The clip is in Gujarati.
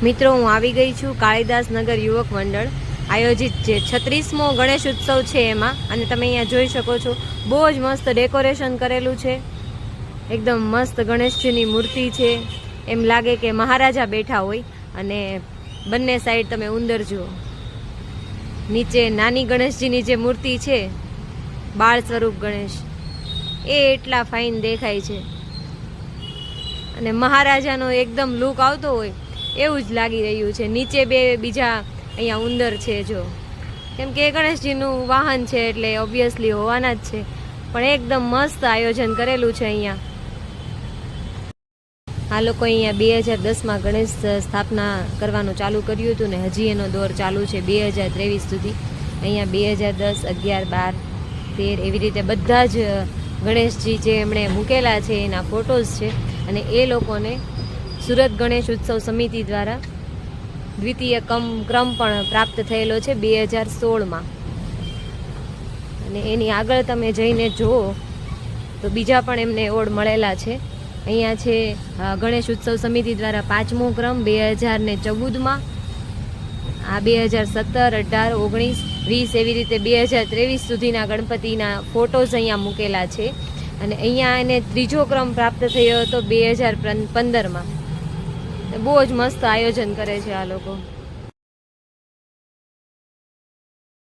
મિત્રો હું આવી ગઈ છું કાળીદાસ નગર યુવક મંડળ આયોજિત જે 36મો ગણેશ ઉત્સવ છે એમાં, અને તમે અહીંયા જોઈ શકો છો બહુ જ મસ્ત ડેકોરેશન કરેલું છે. એકદમ મસ્ત ગણેશજીની મૂર્તિ છે, એમ લાગે કે મહારાજા બેઠા હોય. અને બંને સાઈડ તમે ઉંદર જુઓ, નીચે નાની ગણેશજીની જે મૂર્તિ છે બાળ સ્વરૂપ ગણેશ, એ એટલા ફાઇન દેખાય છે અને મહારાજાનો એકદમ લુક આવતો હોય એવું જ લાગી રહ્યું છે. નીચે બે બીજા અહીંયા ઉંદર છે જો, કેમ કે ગણેશજીનું વાહન છે એટલે ઓબ્વિયસલી હોવાના જ છે, પણ એકદમ મસ્ત આયોજન કરેલું છે. અહીંયા આ લોકો અહીંયા 2010માં ગણેશ સ્થાપના કરવાનું ચાલુ કર્યું હતું ને હજી એનો દોર ચાલુ છે 2023 સુધી. અહીંયા 2010, 11, 12, 13 એવી રીતે બધા જ ગણેશજી જે એમણે મૂકેલા છે એના ફોટોઝ છે. અને એ લોકોને સુરત ગણેશ ઉત્સવ સમિતિ દ્વારા દ્વિતીય ક્રમ પણ પ્રાપ્ત થયેલો છે 2016માં. અને એની આગળ તમે જઈને જુઓ તો બીજા પણ એમને એવોર્ડ મળેલા છે. અહીંયા છે ગણેશ ઉત્સવ સમિતિ દ્વારા 5મો ક્રમ 2014માં, આ 2017, 18, 19, 20 એવી રીતે 2023 સુધીના ગણપતિના ફોટોઝ અહીંયા મૂકેલા છે. અને અહીંયા એને 3જો ક્રમ પ્રાપ્ત થયો હતો 2015માં. બહુ જ મસ્ત આયોજન કરે છે આ લોકો.